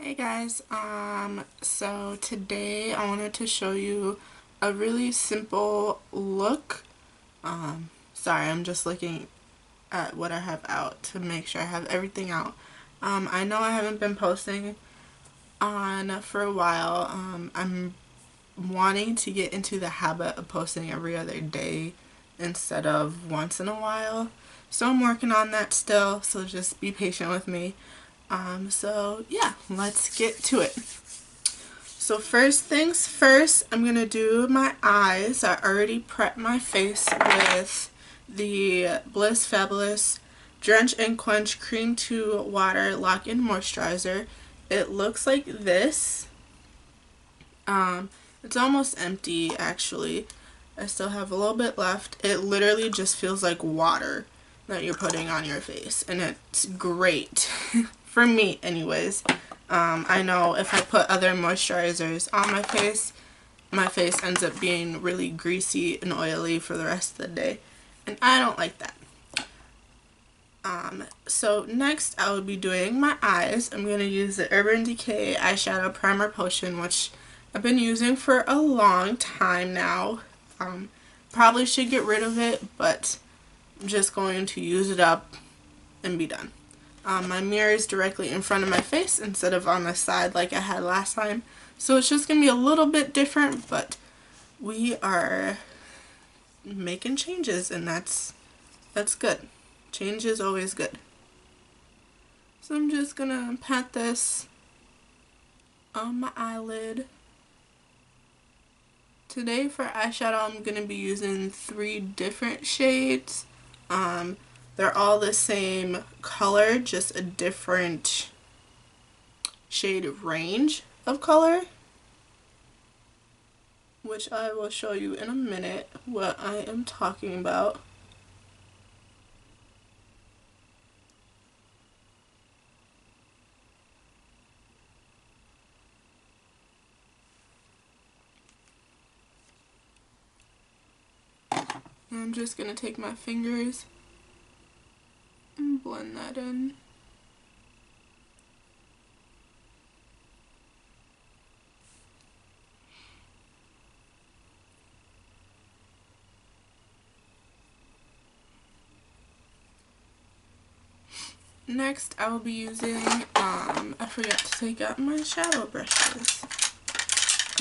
Hey guys, so today I wanted to show you a really simple look. Sorry, I'm just looking at what I have out to make sure I have everything out. I know I haven't been posting on for a while. I'm wanting to get into the habit of posting every other day instead of once in a while. So I'm working on that still, so just be patient with me. So yeah, let's get to it. So first things first, I'm going to do my eyes. I already prepped my face with the Bliss Fabulous Drench and Quench Cream to Water Lock-In Moisturizer. It looks like this. It's almost empty actually. I still have a little bit left. It literally just feels like water that you're putting on your face, and it's great. For me anyways. I know if I put other moisturizers on my face ends up being really greasy and oily for the rest of the day, and I don't like that. So next I will be doing my eyes. I'm going to use the Urban Decay Eyeshadow Primer Potion, which I've been using for a long time now. Probably should get rid of it, but I'm just going to use it up and be done. My mirror is directly in front of my face instead of on the side like I had last time. So it's just going to be a little bit different, but we are making changes, and that's good. Change is always good. So I'm just going to pat this on my eyelid. Today for eyeshadow I'm going to be using 3 different shades. They're all the same color, just a different shade range of color, which I will show you in a minute what I am talking about. I'm just going to take my fingers and blend that in. Next I will be using, I forgot to take out my shadow brushes.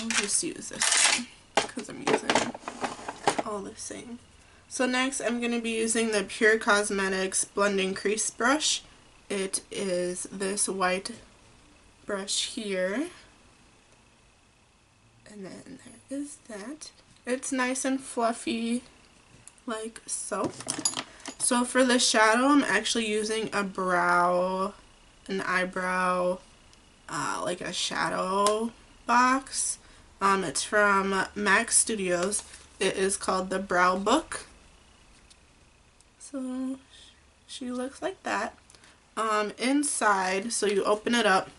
I'll just use this one because I'm using all the same. So next I'm going to be using the Pure Cosmetics Blending Crease Brush. It is this white brush here. And then there is that. It's nice and fluffy like so. So for the shadow I'm actually using an eyebrow, like a shadow box. It's from MAC Studios. It is called the Brow Book. So she looks like that. Inside, so you open it up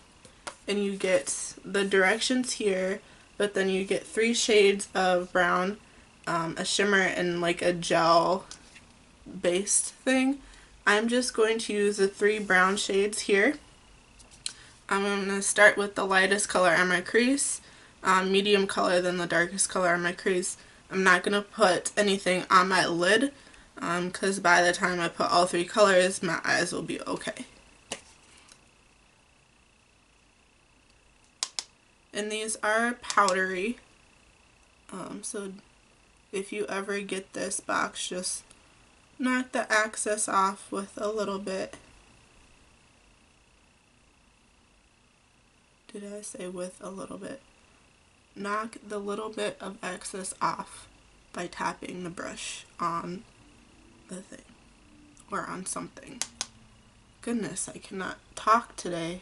and you get the directions here, but then you get 3 shades of brown, a shimmer, and like a gel based thing. I'm just going to use the 3 brown shades here. I'm going to start with the lightest color on my crease, medium color, then the darkest color on my crease. I'm not going to put anything on my lid because by the time I put all 3 colors, my eyes will be okay. And these are powdery, so if you ever get this box, just knock the excess off with a little bit. Did I say with a little bit? Knock the little bit of excess off by tapping the brush on the thing or on something. Goodness, I cannot talk today.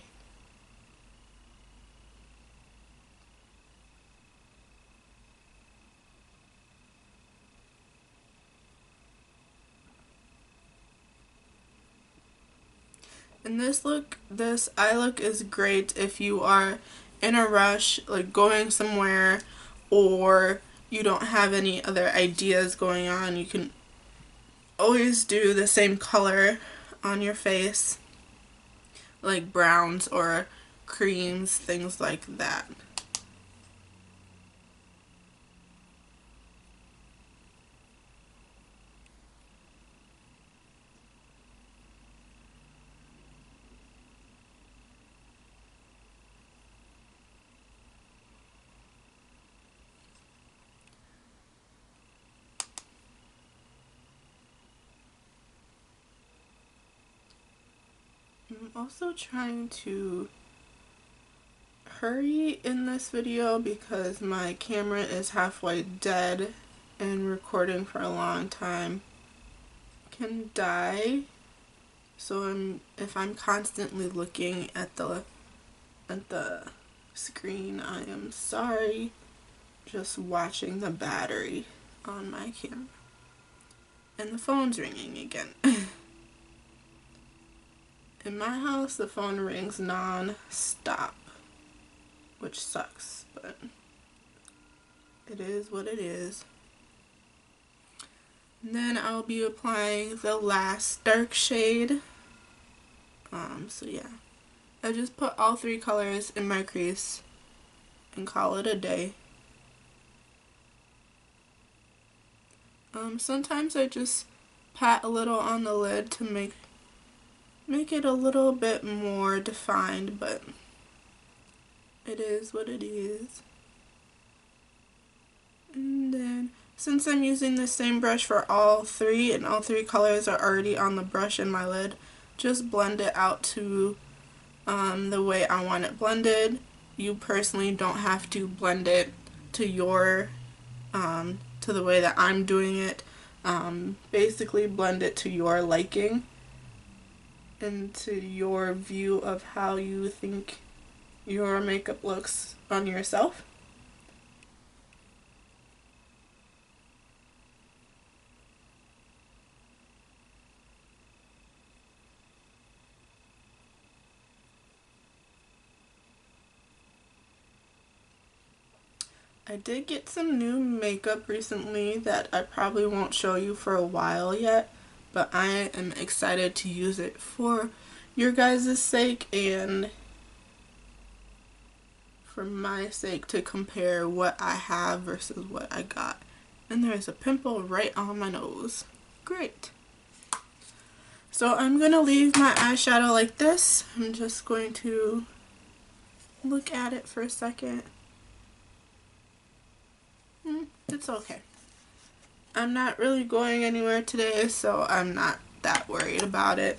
And this eye look is great if you are in a rush, like going somewhere, or you don't have any other ideas going on. You can always do the same color on your face, like browns or creams, things like that. I'm also trying to hurry in this video because my camera is halfway dead and recording for a long time can die. So if I'm constantly looking at the screen, I am sorry. Just watching the battery on my camera. And the phone's ringing again. In my house, the phone rings non-stop, which sucks, but it is what it is. And then I'll be applying the last dark shade. So yeah, I just put all 3 colors in my crease and call it a day. Sometimes I just pat a little on the lid to make it a little bit more defined, but it is what it is. And then, since I'm using the same brush for all 3 and all 3 colors are already on the brush in my lid, just blend it out to the way I want it blended. You personally don't have to blend it to your to the way that I'm doing it. Basically blend it to your liking and to your view of how you think your makeup looks on yourself. I did get some new makeup recently that I probably won't show you for a while yet, but I am excited to use it for your guys' sake and for my sake to compare what I have versus what I got. And there's a pimple right on my nose. Great. So I'm going to leave my eyeshadow like this. I'm just going to look at it for a second. It's okay. I'm not really going anywhere today, so I'm not that worried about it.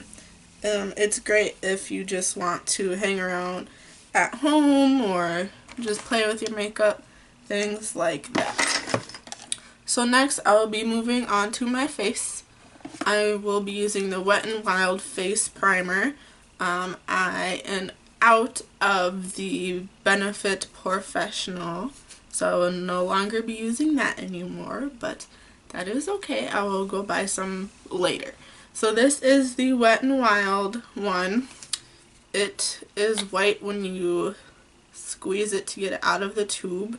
It's great if you just want to hang around at home or just play with your makeup, things like that. So next I will be moving on to my face. I will be using the Wet n Wild Face Primer. I am out of the Benefit Professional, so I will no longer be using that anymore, but that is okay. I will go buy some later. So this is the Wet n Wild one. It is white when you squeeze it to get it out of the tube.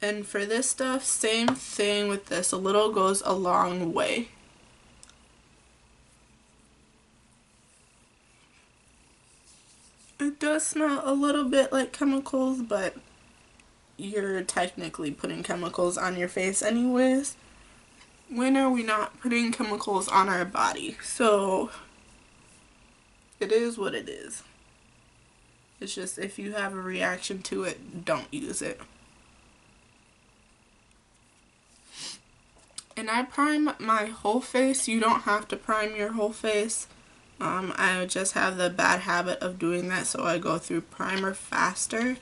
And for this stuff, same thing with this. A little goes a long way. It does smell a little bit like chemicals, but you're technically putting chemicals on your face anyways. When are we not putting chemicals on our body? So it is what it is. It's just if you have a reaction to it, don't use it. And I prime my whole face. You don't have to prime your whole face. I just have the bad habit of doing that, so I go through primer faster.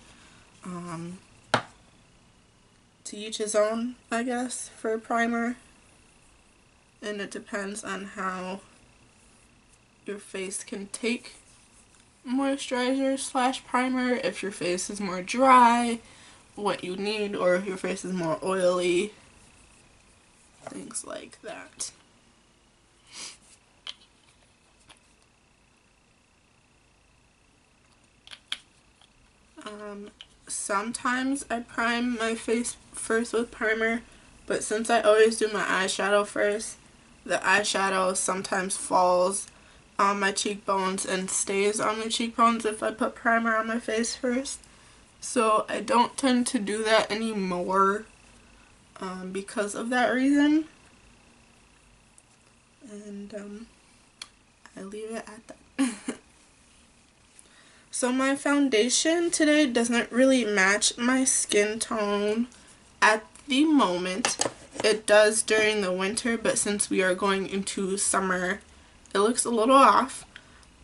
To each his own, I guess, for primer. And it depends on how your face can take moisturizer slash primer. If your face is more dry, what you need, or if your face is more oily, things like that. Sometimes I prime my face first with primer, but since I always do my eyeshadow first, the eyeshadow sometimes falls on my cheekbones and stays on my cheekbones if I put primer on my face first. So I don't tend to do that anymore because of that reason. And I leave it at that. So my foundation today doesn't really match my skin tone at the moment. It does during the winter, but since we are going into summer, it looks a little off.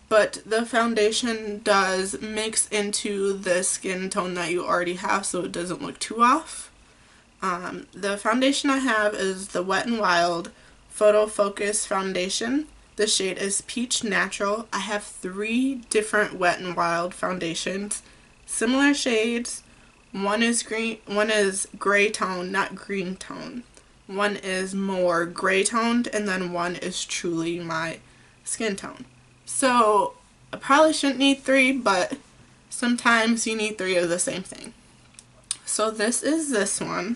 But the foundation does mix into the skin tone that you already have, so it doesn't look too off. The foundation I have is the Wet n Wild Photo Focus Foundation. The shade is Peach Natural. I have 3 different Wet n Wild foundations, similar shades. One is green, one is gray tone, not green tone. One is more gray toned, and then one is truly my skin tone. So I probably shouldn't need 3, but sometimes you need 3 of the same thing. So this is this one,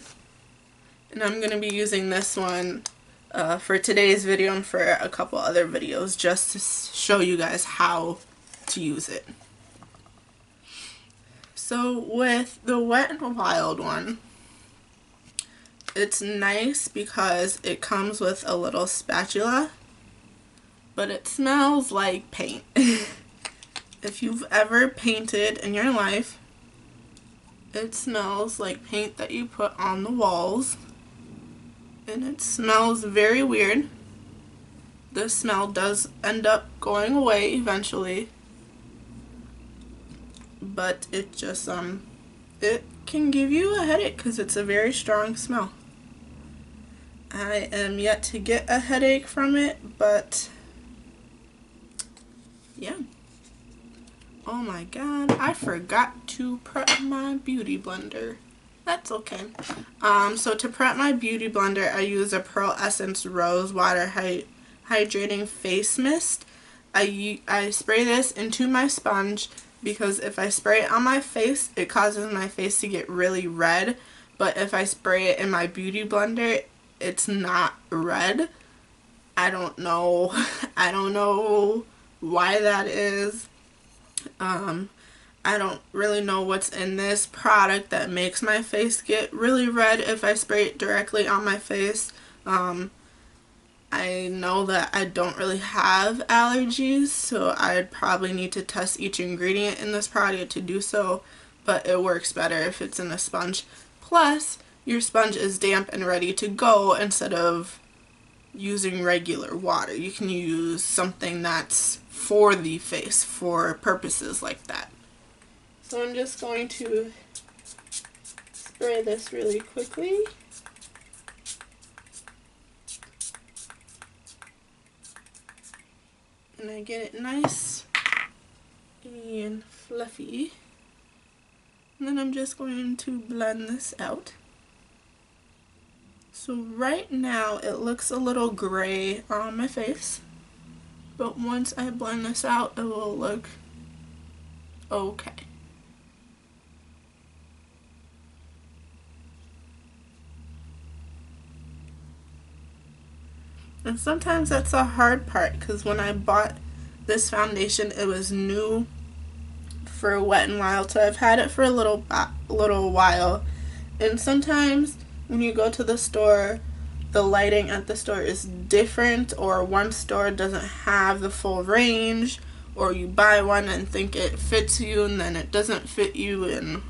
and I'm going to be using this one for today's video and for a couple other videos just to show you guys how to use it. So with the Wet n Wild one, it's nice because it comes with a little spatula, but it smells like paint. If you've ever painted in your life, it smells like paint that you put on the walls. And it smells very weird. The smell does end up going away eventually, but it just it can give you a headache because it's a very strong smell. I am yet to get a headache from it, but yeah. Oh my god, I forgot to prep my beauty blender. That's okay. So to prep my beauty blender, I use a Pearl Essence Rose Water Hydrating Face Mist. I spray this into my sponge because if I spray it on my face, it causes my face to get really red. But if I spray it in my beauty blender, it's not red. I don't know. I don't know why that is. I don't really know what's in this product that makes my face get really red if I spray it directly on my face. I know that I don't really have allergies, so I'd probably need to test each ingredient in this product to do so, but it works better if it's in a sponge. Plus, your sponge is damp and ready to go instead of using regular water. You can use something that's for the face for purposes like that. So I'm just going to spray this really quickly. And I get it nice and fluffy. And then I'm just going to blend this out. So right now it looks a little gray on my face, but once I blend this out it will look okay. And sometimes that's a hard part because when I bought this foundation it was new for Wet n Wild, so I've had it for a little while, and sometimes when you go to the store the lighting at the store is different, or one store doesn't have the full range, or you buy one and think it fits you and then it doesn't fit you, and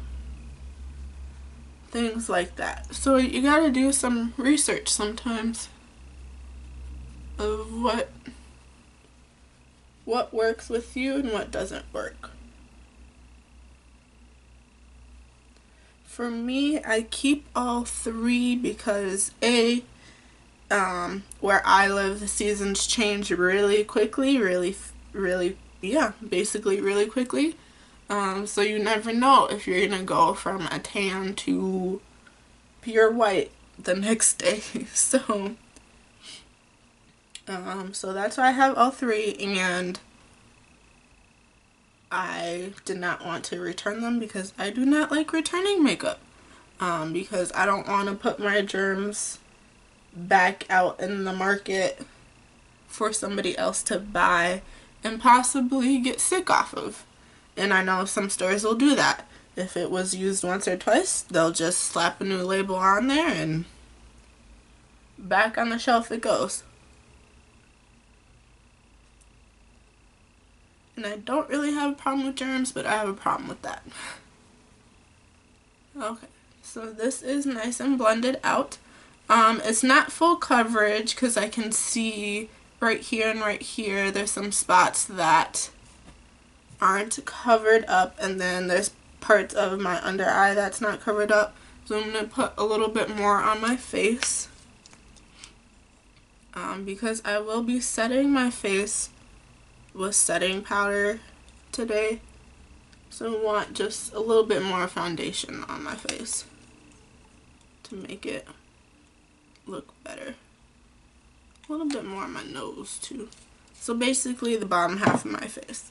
things like that. So you gotta do some research sometimes of what works with you and what doesn't work. For me, I keep all 3 because where I live the seasons change really quickly, basically really quickly. So you never know if you're gonna go from a tan to pure white the next day. So that's why I have all 3, and I did not want to return them because I do not like returning makeup, because I don't want to put my germs back out in the market for somebody else to buy and possibly get sick off of. And I know some stores will do that. If it was used once or twice, they'll just slap a new label on there and back on the shelf it goes. And I don't really have a problem with germs, but I have a problem with that. Okay, so this is nice and blended out. It's not full coverage because I can see right here and right here there's some spots that aren't covered up, and then there's parts of my under eye that's not covered up. So I'm going to put a little bit more on my face because I will be setting my face with setting powder today. So I want just a little bit more foundation on my face to make it look better. A little bit more on my nose too. So basically the bottom half of my face.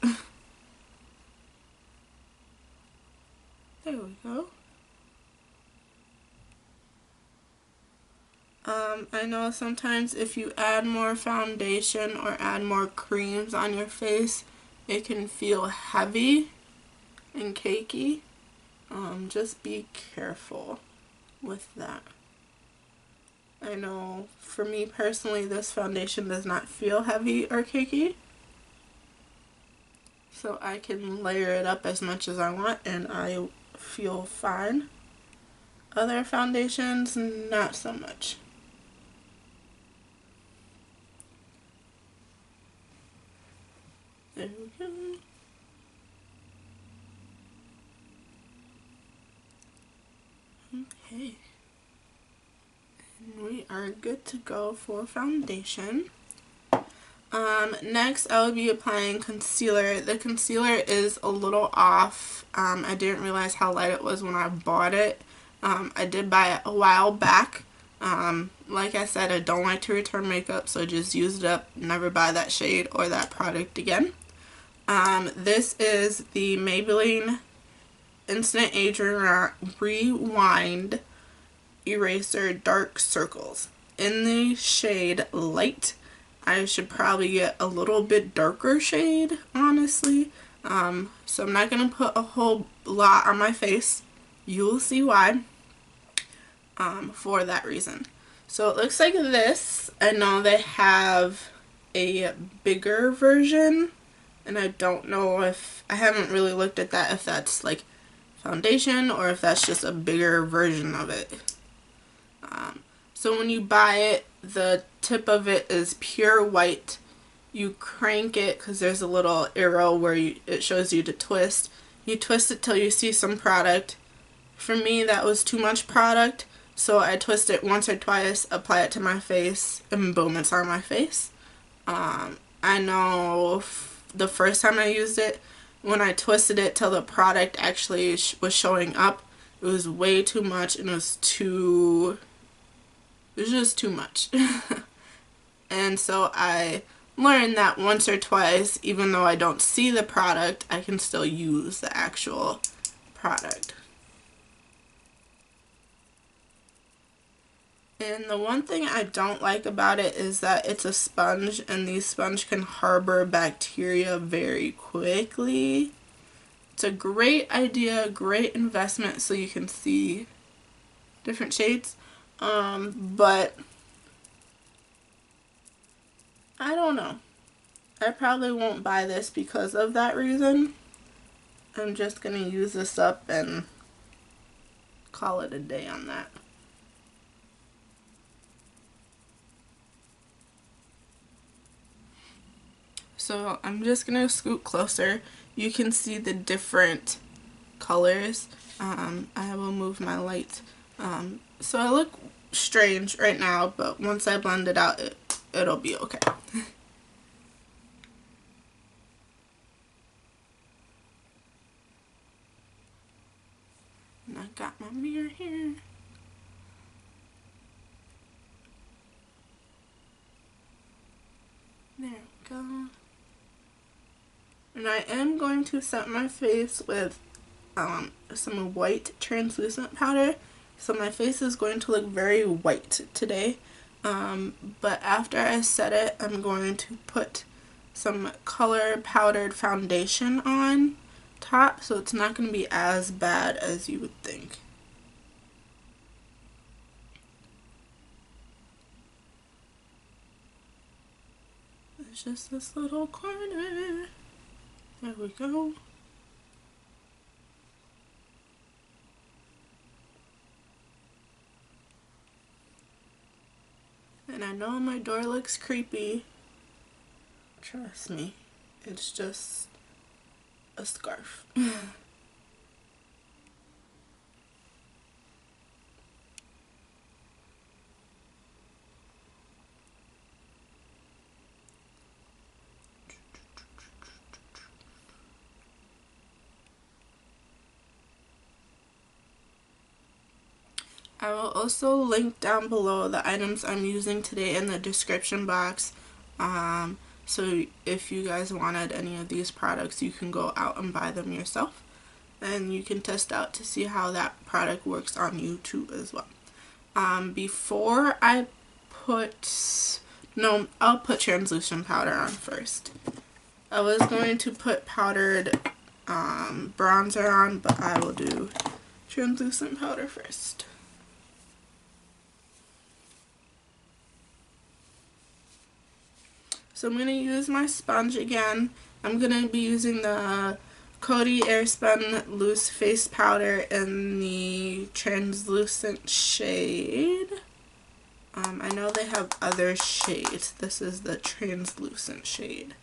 There we go. I know sometimes if you add more foundation or add more creams on your face, it can feel heavy and cakey. Just be careful with that. I know for me personally, this foundation does not feel heavy or cakey. So I can layer it up as much as I want and I feel fine. Other foundations, not so much. There we go. Okay. And we are good to go for foundation. Next I will be applying concealer. The concealer is a little off. I didn't realize how light it was when I bought it. I did buy it a while back. Like I said, I don't like to return makeup, so just use it up. Never buy that shade or that product again. This is the Maybelline Instant Age Rewind Eraser Dark Circles. In the shade Light. I should probably get a little bit darker shade, honestly. So I'm not going to put a whole lot on my face. You will see why. For that reason. So it looks like this. I know they have a bigger version. And I don't know if, I haven't really looked at that, if that's like foundation or if that's just a bigger version of it. So when you buy it, the tip of it is pure white. You crank it because there's a little arrow where it shows you to twist. You twist it till you see some product. For me, that was too much product, so I twist it once or twice, apply it to my face, and boom, it's on my face. I know the first time I used it, when I twisted it till the product actually was showing up, it was way too much, and it was just too much. And so I learned that once or twice, even though I don't see the product, I can still use the actual product. And the one thing I don't like about it is that it's a sponge, and these sponges can harbor bacteria very quickly. It's a great idea, great investment so you can see different shades. But I don't know. I probably won't buy this because of that reason. I'm just going to use this up and call it a day on that. So I'm just going to scoot closer. You can see the different colors. I will move my light. So I look strange right now, but once I blend it out, it'll be okay. And I got my mirror here. There we go. And I am going to set my face with some white translucent powder. So my face is going to look very white today. But after I set it, I'm going to put some color powdered foundation on top, so it's not going to be as bad as you would think. It's just this little corner. There we go. And I know my door looks creepy. Trust me, it's just a scarf. I will also link down below the items I'm using today in the description box. So if you guys wanted any of these products, you can go out and buy them yourself. And you can test out to see how that product works on you too as well. Before I put... No, I'll put translucent powder on first. I was going to put powdered bronzer on, but I will do translucent powder first. So I'm going to use my sponge again. I'm going to be using the Coty Airspun Loose Face Powder in the translucent shade. I know they have other shades. This is the translucent shade.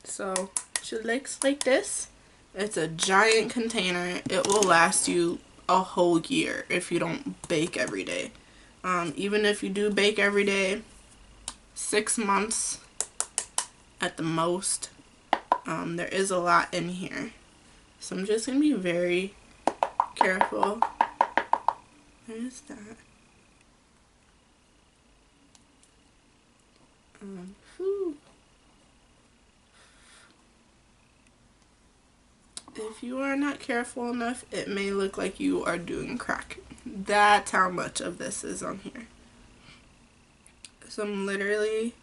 So she looks like this. It's a giant container. It will last you a whole year if you don't bake every day. Even if you do bake every day, 6 months at the most. There is a lot in here, so I'm just gonna be very careful. There's that. If you are not careful enough, it may look like you are doing crack. That's how much of this is on here. So I'm literally,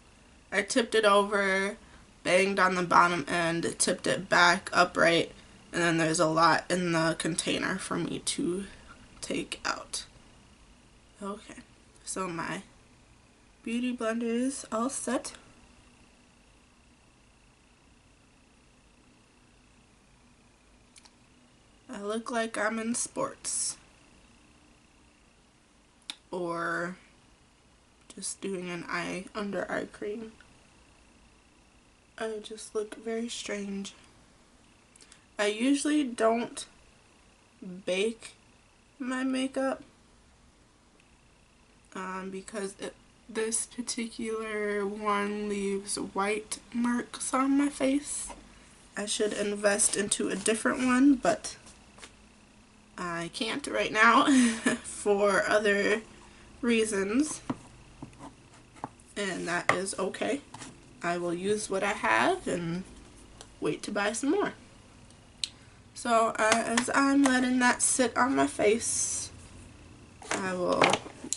I tipped it over, banged on the bottom end, tipped it back upright, and then there's a lot in the container for me to take out. Okay, so my beauty blender is all set. I look like I'm in sports, or just doing an under eye cream. I just look very strange. I usually don't bake my makeup because this particular one leaves white marks on my face. I should invest into a different one, but I can't right now for other reasons. And that is okay. I will use what I have and wait to buy some more. So as I'm letting that sit on my face, I will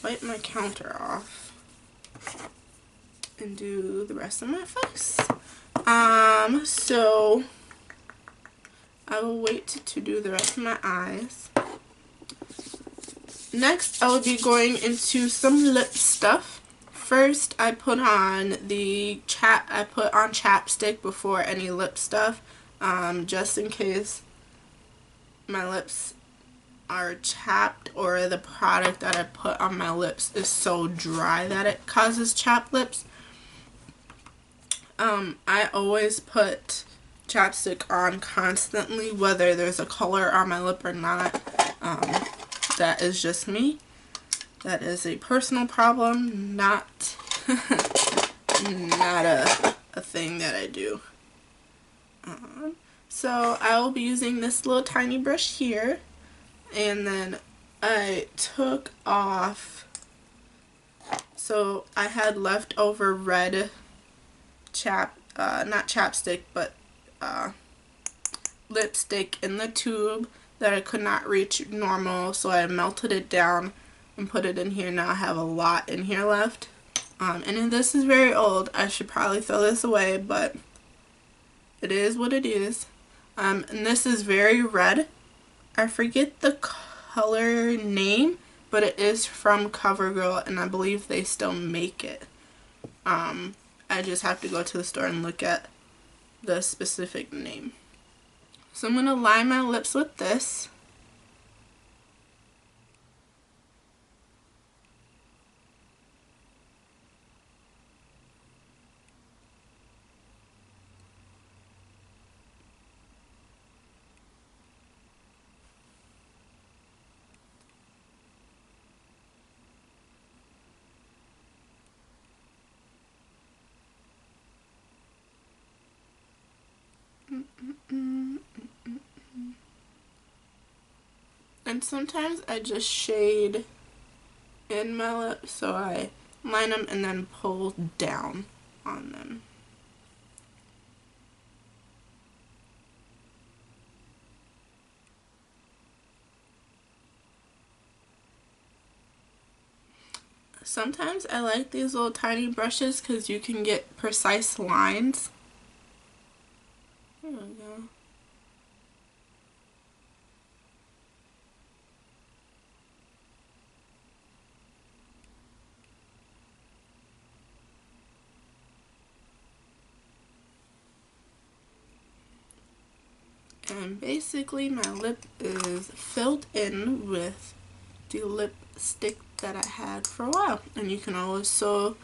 wipe my counter off and do the rest of my face. So I will wait to do the rest of my eyes. Next, I will be going into some lip stuff. First, I put on chapstick before any lip stuff, just in case my lips are chapped or the product that I put on my lips is so dry that it causes chapped lips. I always put chapstick on constantly, whether there's a color on my lip or not. That is just me. That is a personal problem, not not a thing that I do. So I will be using this little tiny brush here, and then I took off, so I had leftover red not chapstick, but lipstick in the tube that I could not reach normal, so I melted it down and put it in here. Now I have a lot in here left. And this is very old. I should probably throw this away, but it is what it is. And this is very red. I forget the color name, but it is from Covergirl, and I believe they still make it. I just have to go to the store and look at the specific name. So I'm going to line my lips with this. And sometimes I just shade in my lips, so I line them and then pull down on them. Sometimes I like these little tiny brushes because you can get precise lines. There we go. And basically my lip is filled in with the lipstick that I had for a while. And you can also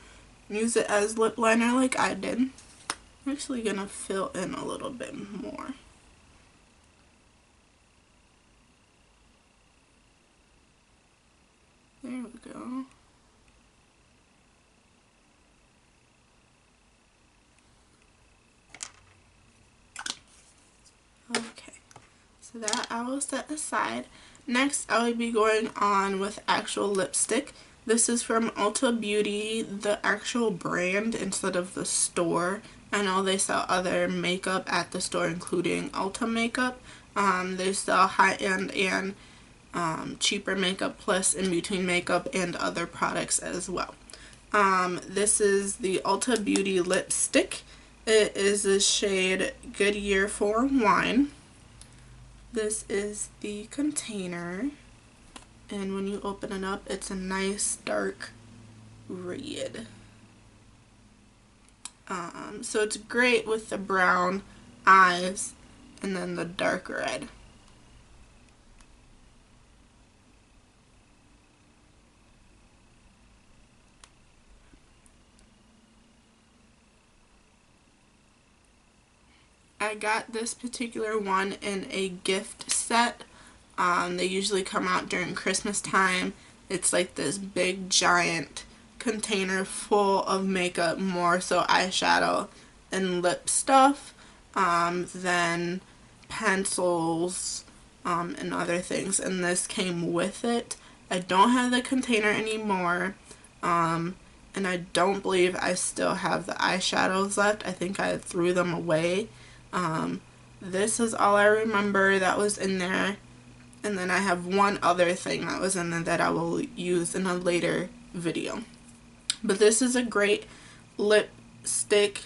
use it as lip liner like I did. I'm actually gonna fill in a little bit more. There we go. Okay, so that I will set aside. Next, I will be going on with actual lipstick. This is from Ulta Beauty, the actual brand instead of the store. I know they sell other makeup at the store, including Ulta makeup. They sell high-end and cheaper makeup, plus in-between makeup and other products as well. This is the Ulta Beauty lipstick. It is the shade Good Year for Wine. This is the container, and when you open it up, it's a nice dark red. So it's great with the brown eyes and then the dark red. I got this particular one in a gift set. They usually come out during Christmas time. It's like this big giant container full of makeup, more so eyeshadow and lip stuff, than pencils and other things. And this came with it. I don't have the container anymore. And I don't believe I still have the eyeshadows left. I think I threw them away. This is all I remember that was in there, and then I have one other thing that was in there that I will use in a later video. But this is a great lipstick,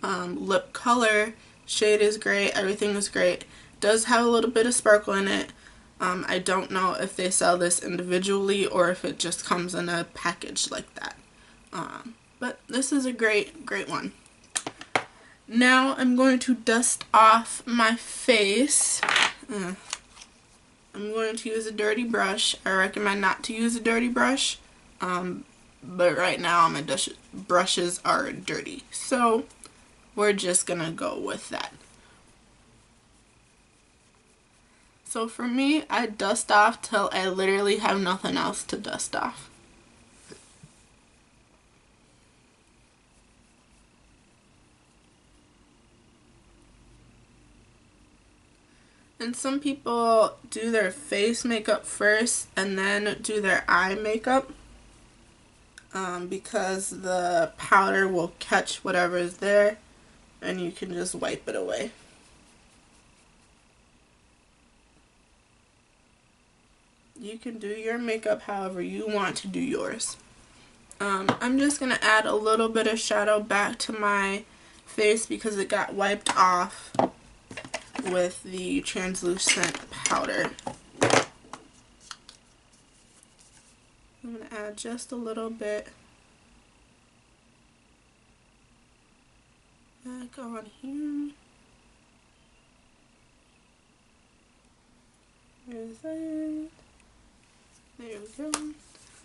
lip color. Shade is great, everything is great. It does have a little bit of sparkle in it. I don't know if they sell this individually or if it just comes in a package like that. But this is a great one. Now I'm going to dust off my face. I'm going to use a dirty brush. I recommend not to use a dirty brush, but right now my brushes are dirty, so we're just gonna go with that. So for me, I dust off till I literally have nothing else to dust off. And some people do their face makeup first and then do their eye makeup, because the powder will catch whatever is there and you can just wipe it away. You can do your makeup however you want to do yours. I'm just going to add a little bit of shadow back to my face because it got wiped off with the translucent powder. I'm going to add just a little bit back on here. Where is that? There we go.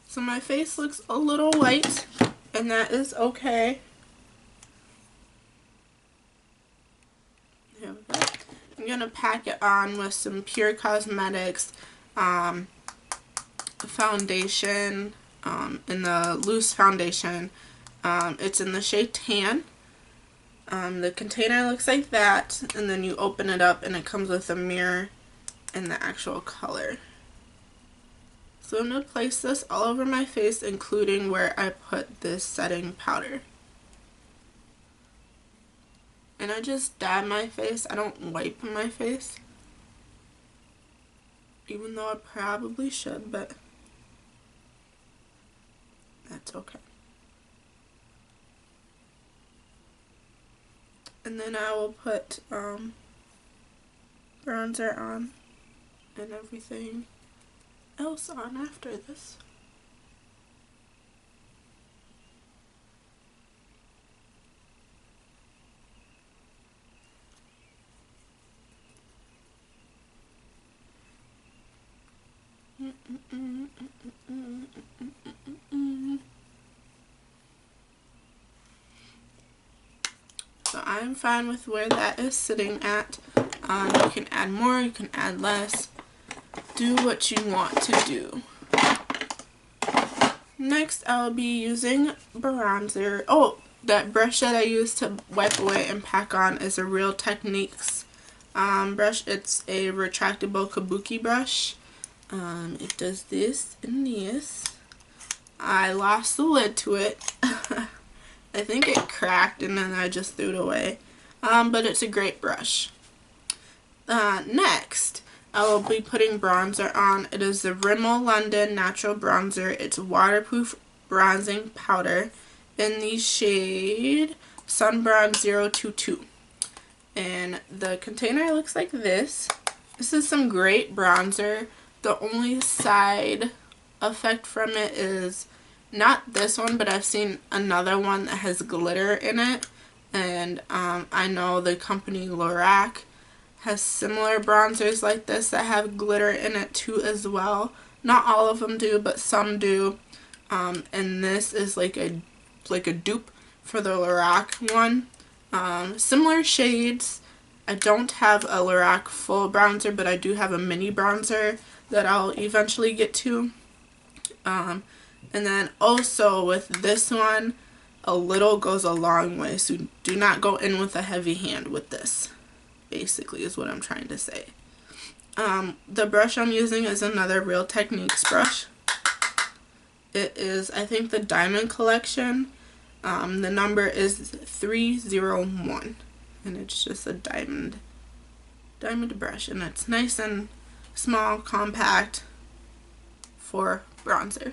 So my face looks a little white, and that is okay. There we go. I'm going to pack it on with some Pure Cosmetics foundation, in the loose foundation. It's in the shade Tan. The container looks like that, and then you open it up and it comes with a mirror and the actual color. So I'm going to place this all over my face, including where I put this setting powder. And I just dab my face. I don't wipe my face. Even though I probably should, but that's okay. And then I will put bronzer on and everything else on after this. So I'm fine with where that is sitting at. You can add more, you can add less. Do what you want to do. Next, I'll be using bronzer. Oh, that brush that I use to wipe away and pack on is a Real Techniques brush. It's a retractable kabuki brush. It does this and this. I lost the lid to it. I think it cracked and then I just threw it away. But it's a great brush. Next, I will be putting bronzer on. It is the Rimmel London Natural Bronzer. It's waterproof bronzing powder in the shade Sunbronze 022. And the container looks like this. This is some great bronzer. The only side effect from it is not this one, but I've seen another one that has glitter in it. And I know the company Lorac has similar bronzers like this that have glitter in it too as well. Not all of them do, but some do. And this is like a dupe for the Lorac one. Similar shades. I don't have a Lorac full bronzer, but I do have a mini bronzer that I'll eventually get to. And then also with this one, a little goes a long way, so do not go in with a heavy hand with this, basically is what I'm trying to say. The brush I'm using is another Real Techniques brush. It is, I think, the Diamond Collection. The number is 301, and it's just a diamond brush, and it's nice and small, compact for bronzer.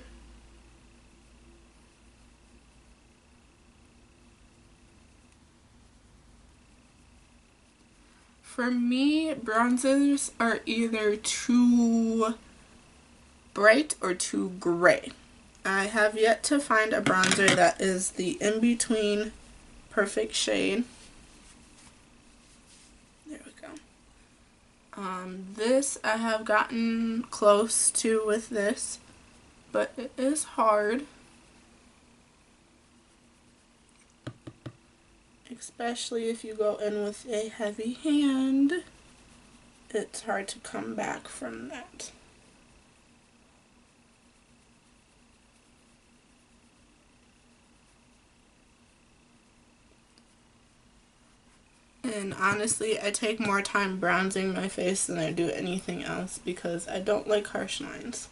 For me, bronzers are either too bright or too gray. I have yet to find a bronzer that is the in-between perfect shade. There we go. This I have gotten close to with this, but it is hard. Especially if you go in with a heavy hand, it's hard to come back from that. And honestly, I take more time bronzing my face than I do anything else because I don't like harsh lines.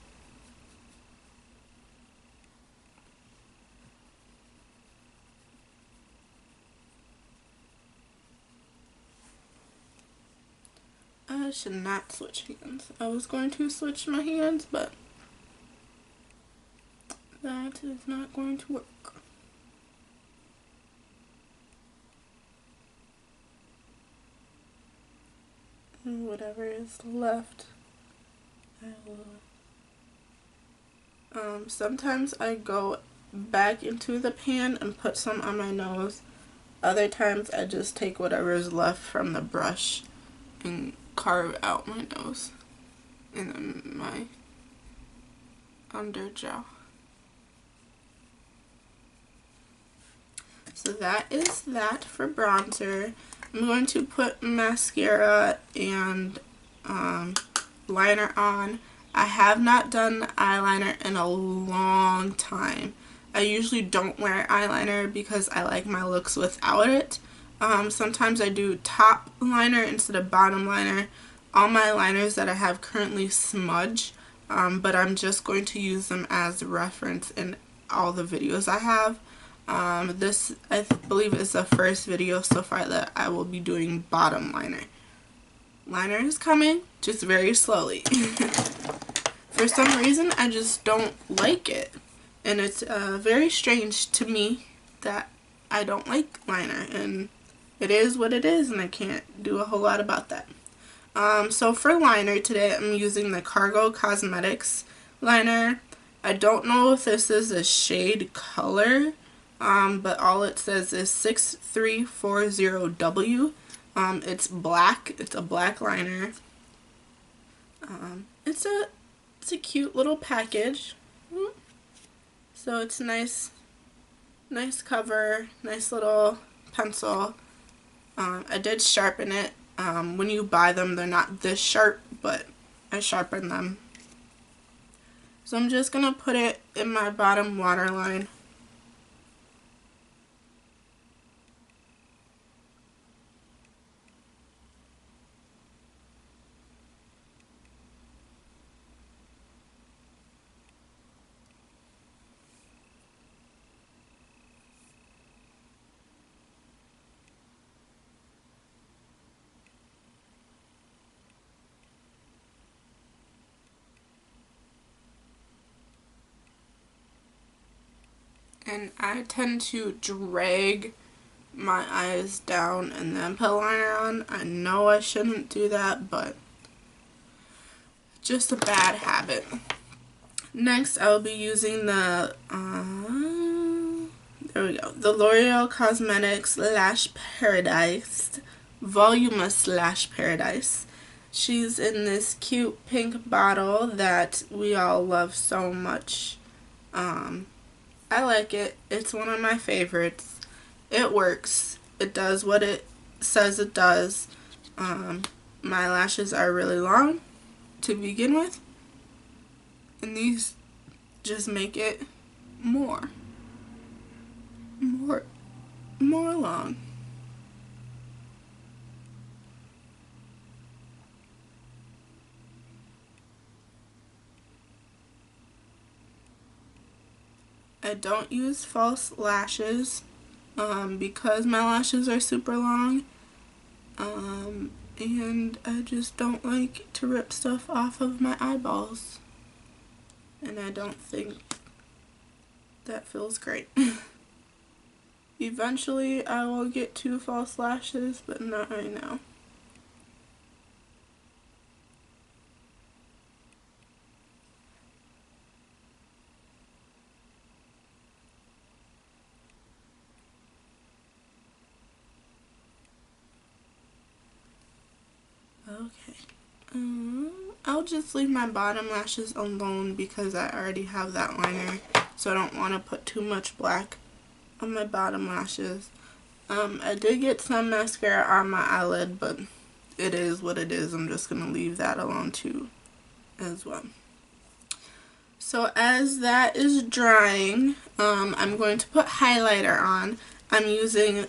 I should not switch hands. I was going to switch my hands, but that is not going to work. And whatever is left, I will. Sometimes I go back into the pan and put some on my nose. Other times I just take whatever is left from the brush and carve out my nose and then my underjaw. So that is that for bronzer. I'm going to put mascara and liner on. I have not done eyeliner in a long time. I usually don't wear eyeliner because I like my looks without it. Sometimes I do top liner instead of bottom liner. All my liners that I have currently smudge, but I'm just going to use them as reference in all the videos I have. This, I believe, is the first video so far that I will be doing bottom liner. Liner is coming, just very slowly. For some reason, I just don't like it. And it's very strange to me that I don't like liner. And it is what it is, and I can't do a whole lot about that. So for liner today, I'm using the Cargo Cosmetics liner. I don't know if this is a shade color, but all it says is 6340W. It's black. It's a black liner. It's a cute little package. So it's nice cover, nice little pencil. I did sharpen it. When you buy them, they're not this sharp, but I sharpened them. So I'm just gonna put it in my bottom waterline. And I tend to drag my eyes down and then put liner on. I know I shouldn't do that, but just a bad habit. Next, I will be using the, there we go, the L'Oreal Cosmetics Lash Paradise, Voluminous Lash Paradise. She's in this cute pink bottle that we all love so much. I like it. It's one of my favorites. It works. It does what it says it does. My lashes are really long to begin with, and these just make it more long. I don't use false lashes because my lashes are super long, and I just don't like to rip stuff off of my eyeballs, and I don't think that feels great. Eventually I will get to false lashes, but not right now. Okay, I'll just leave my bottom lashes alone because I already have that liner, so I don't want to put too much black on my bottom lashes. I did get some mascara on my eyelid, but it is what it is. I'm just going to leave that alone too as well. So as that is drying, I'm going to put highlighter on. I'm using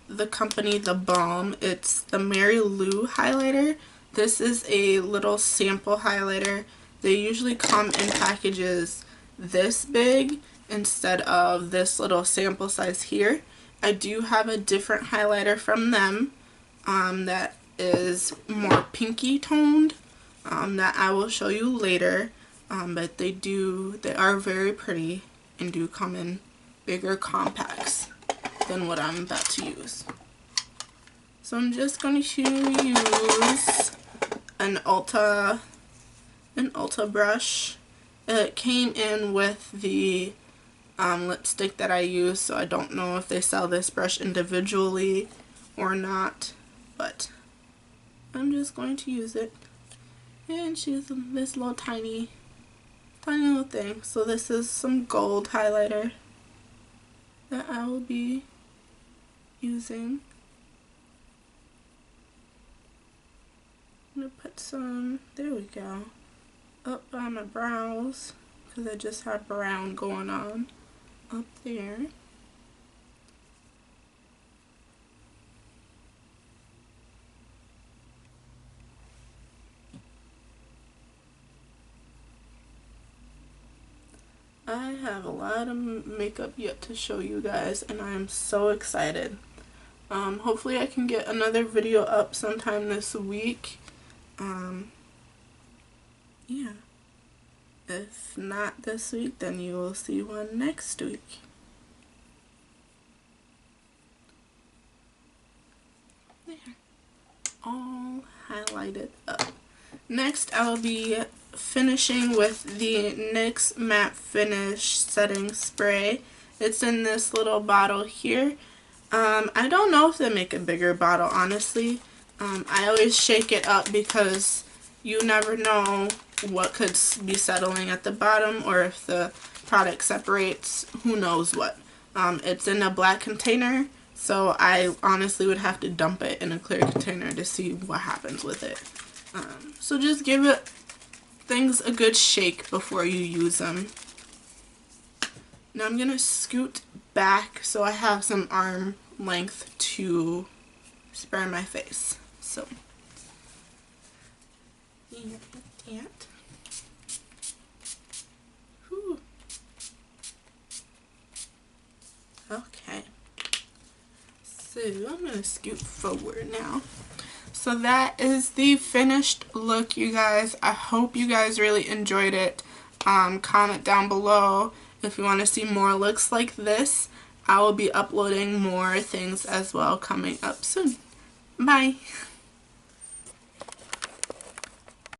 the company The Balm. It's the Mary Lou highlighter. This is a little sample highlighter. They usually come in packages this big instead of this little sample size here. I do have a different highlighter from them that is more pinky toned that I will show you later. But they are very pretty. and do come in bigger compacts than what I'm about to use. So I'm just going to use an Ulta brush. It came in with the lipstick that I use, so I don't know if they sell this brush individually or not, but I'm just going to use it. And she's this little tiny little thing. So this is some gold highlighter that I will be using. I'm going to put some, there we go, up on my brows, because I just have brown going on up there. I have a lot of makeup yet to show you guys, and I am so excited. Hopefully I can get another video up sometime this week. Yeah. If not this week, then you will see one next week. There. All highlighted up. Next, I will be finishing with the NYX Matte Finish Setting Spray. It's in this little bottle here. I don't know if they make a bigger bottle, honestly. I always shake it up because you never know what could be settling at the bottom, or if the product separates, who knows what. It's in a black container, so I honestly would have to dump it in a clear container to see what happens with it. So just give things a good shake before you use them. Now I'm going to scoot back so I have some arm length to spray my face. So, that. Whew. Okay. So I'm going to scoot forward now. So that is the finished look, you guys. I hope you guys really enjoyed it. Comment down below if you want to see more looks like this. I will be uploading more things as well coming up soon. Bye!